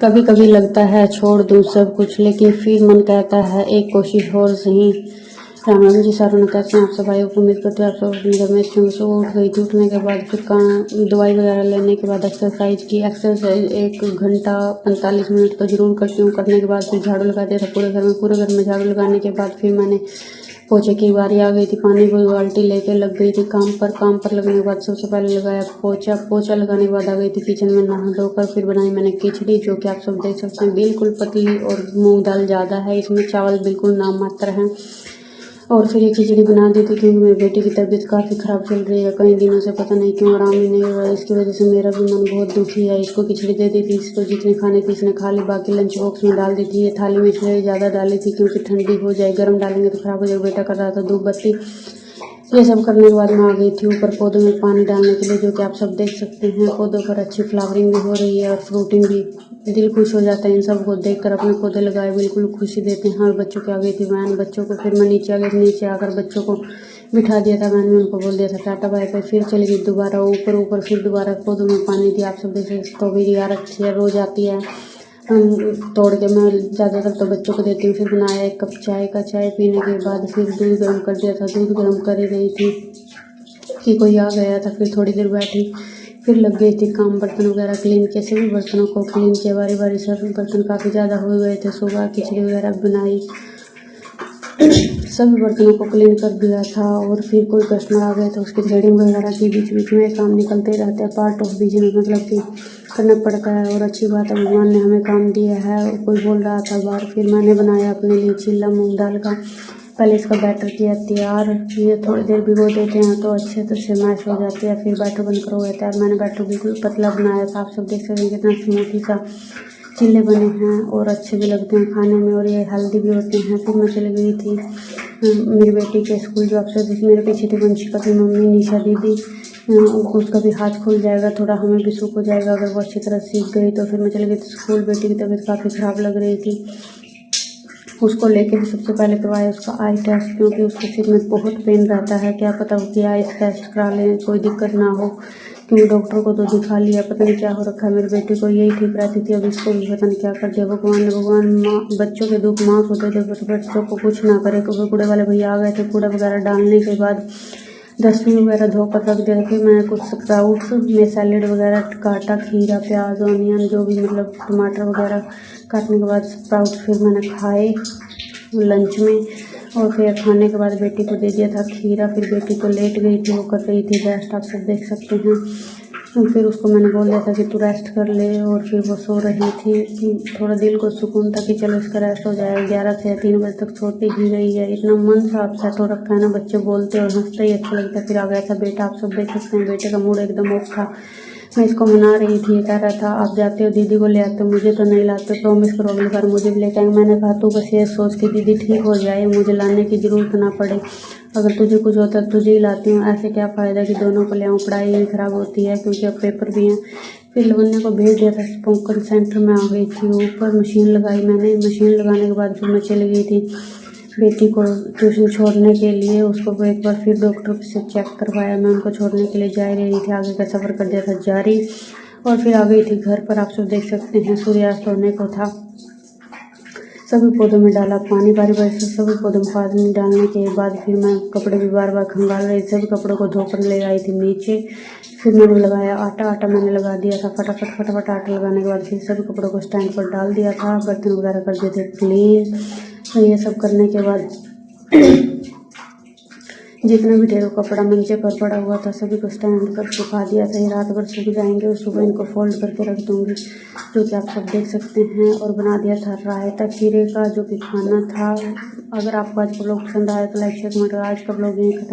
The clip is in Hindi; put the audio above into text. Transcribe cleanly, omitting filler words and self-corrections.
कभी कभी लगता है छोड़ दूँ सब कुछ, लेकिन फिर मन कहता है एक कोशिश और सही। राम राम जी, सारों कैसे हैं आप सब? भाई उम्मीद करते हैं आप सब अपने घर में अच्छे होंगे। सुबह उठ गई थी, उठने के बाद फिर दवाई वगैरह लेने के बाद एक्सरसाइज की। एक्सरसाइज 1 घंटा 45 मिनट तो जरूर करती हूँ। करने के बाद फिर झाड़ू लगा दिया था पूरे घर में झाड़ू लगाने के बाद फिर मैंने पोछे की बारी आ गई थी। पानी की बाल्टी लेके लग गई थी काम पर लगने के बाद सबसे पहले लगाया पोछा लगाने के बाद आ गई थी किचन में। नहा धोकर फिर बनाई मैंने खिचड़ी, जो कि आप सब देख सकते हैं बिल्कुल पतली, और मूंग दाल ज़्यादा है इसमें, चावल बिल्कुल नाम मात्र है। और फिर ये खिचड़ी बना दी थी क्योंकि मेरी बेटी की तबीयत काफ़ी ख़राब चल रही है कई दिनों से, पता नहीं क्यों आराम ही नहीं हो रहा है। इसकी वजह से मेरा भी मन बहुत दुखी है। इसको खिचड़ी दे दी थी, इसको जितनी खाने थी इसने खा ली, बाकी लंच बॉक्स में डाल दी थी। ये थाली में इसलिए ज़्यादा डाली थी क्योंकि ठंडी हो जाए, गर्म डालेंगे तो ख़राब हो जाएगा। बेटा कर रहा था धूप बत्ती। ये सब करने के बाद मैं आ गई थी ऊपर पौधों में पानी डालने के लिए, जो कि आप सब देख सकते हैं। पौधों पर अच्छी फ्लावरिंग भी हो रही है और फ्रूटिंग भी। दिल खुश हो जाता है इन सब को देखकर। अपने पौधे लगाए बिल्कुल खुशी देते हैं। और बच्चों की आ गई थी वैन, बच्चों को फिर मैं नीचे आ गई। नीचे आकर बच्चों को बिठा दिया था वैन में, उनको बोल दिया था टाटा बाय बाय। फिर चली गई दोबारा ऊपर फिर दोबारा पौधों में पानी दिया। आप सब देख सकते। स्ट्रॉबेरी यार अच्छी है, रोज आती है, तोड़ के मैं ज़्यादातर तो बच्चों को देती हूँ। फिर बनाया 1 कप चाय का। चाय पीने के बाद फिर दूध गर्म कर दिया था। दूध गर्म कर ही रही थी कि कोई आ गया था। फिर थोड़ी देर बैठी, फिर लग गई थी काम, बर्तन वगैरह क्लीन किए। सभी बर्तनों को क्लीन किया बारी बारी से। बर्तन काफ़ी ज़्यादा हो गए थे। सुबह खिचड़ी वगैरह बनाई, सभी बर्तनों को क्लीन कर दिया था। और फिर कोई कस्टमर आ गए तो उसकी थ्रेडिंग वगैरह की। बीच बीच में काम निकलते रहते हैं, पार्ट ऑफ बिजनेस, मतलब कि करना पड़ता है। और अच्छी बात है, भगवान ने हमें काम दिया है। और कोई बोल रहा था बाहर, फिर मैंने बनाया अपने लिए चिल्ला मूंग दाल का। पहले इसका बैटर किया तैयार, ये थोड़ी देर भिगो देते हैं तो अच्छे से मैश हो जाती है। फिर बैटर बनकर हो जाता है। मैंने बैटर बिल्कुल पतला बनाया था। आप सब देख सकते हैं कितना स्मूथी सा चिल्ले बने हैं और अच्छे भी लगते हैं खाने में, और ये हेल्दी भी होते हैं। फिर मैं चली गई थी मेरी बेटी के स्कूल, जो अक्सर जिस मेरे पीछे थी वंशिका की मम्मी निशा दीदी। उसका भी हाथ खुल जाएगा थोड़ा, हमें भी सुख हो जाएगा अगर वो अच्छी तरह सीख गई तो। फिर मैं चली गई थी स्कूल। बेटी की तबीयत काफ़ी ख़राब लग रही थी, उसको लेके भी सबसे पहले करवाया उसका आई टेस्ट, क्योंकि उसके सिर में बहुत पेन रहता है। क्या पता उसकी आई टेस्ट करा लें, कोई दिक्कत ना हो, क्योंकि डॉक्टर को तो दिखा लिया, पता नहीं क्या हो रखा है। मेरी बेटी को यही ठीक रहती थी, अब इसको भी पता नहीं क्या कर दिया भगवान ने। भगवान माँ बच्चों के दुख माफ़ होते थे, बच्चों को कुछ ना करे। कूड़े वाले भैया आ गए थे, कूड़ा वगैरह डालने के बाद डस्टबिन वगैरह धोकर रख दिया। फिर मैंने कुछ स्प्राउट्स में सैलेड वगैरह काटा, खीरा प्याज ऑनियन जो भी, मतलब टमाटर वगैरह काटने के बाद स्प्राउट्स फिर मैंने खाए लंच में। और फिर खाने के बाद बेटी को दे दिया था खीरा। फिर बेटी तो लेट गई थी, वो कर रही थी रेस्ट, आप सब देख सकते हैं। फिर उसको मैंने बोल दिया था कि तू रेस्ट कर ले, और फिर वो सो रही थी। थोड़ा दिल को सुकून था कि चलो इसका रेस्ट हो जाएगा। 11 से 3 बजे तक सोती ही रही है। इतना मन सा अपसेट हो रखा है ना, बच्चे बोलते और हंसते ही अच्छा लगता है। फिर आ गया था बेटा, आप सब देख सकते हैं बेटे का मूड एकदम ऑफ था। मैं इसको मना रही थी, कह रहा था आप जाते हो दीदी को ले आते हो, मुझे तो नहीं लाते, प्रॉमिस करो अगली बार मुझे भी लेके आएंगे। मैंने कहा तू बस ये सोच के दीदी ठीक हो जाए, मुझे लाने की ज़रूरत ना पड़े, अगर तुझे कुछ होता है तुझे ही लाती हूँ, ऐसे क्या फ़ायदा कि दोनों को ले आऊँ, पढ़ाई ही ख़राब होती है क्योंकि अब पेपर भी हैं। फिर लवन्या को भेज दिया था स्पोकन सेंटर में, आ गई थी ऊपर। मशीन लगाई मैंने, मशीन लगाने के बाद फिर मैं चली गई थी बेटी को ट्यूशन छोड़ने के लिए। उसको एक बार फिर डॉक्टर से चेक करवाया, मैं उनको छोड़ने के लिए जा रही थी। आगे का सफ़र कर दिया था जारी, और फिर आ गई थी घर पर। आप सब देख सकते हैं सूर्यास्त होने को था। सभी पौधों में डाला पानी बारी बारी से। सभी पौधों में पानी डालने के बाद फिर मैं कपड़े भी बार बार खंगाल रही, सभी कपड़ों को धोकर ले आई थी नीचे। फिर मैंने लगाया आटा मैंने लगा दिया था फटाफट आटा लगाने के बाद फिर सभी कपड़ों को स्टैंड पर डाल दिया था। बर्तन वगैरह कर दिए थे क्लीन। तो ये सब करने के बाद जितना भी ढेरों कपड़ा मंचे पर पड़ा हुआ था सभी को स्टैंड पर सुखा दिया था। ये रात भर सूख जाएंगे और सुबह इनको फोल्ड करके रख दूंगी, जो कि आप सब देख सकते हैं। और बना दिया था रायता खीरे का, जो कि खाना था। अगर आपको आज का ब्लॉग पसंद आया तो लाइक शेयर कमेंट। आज का ब्लॉग यहीं खत्म।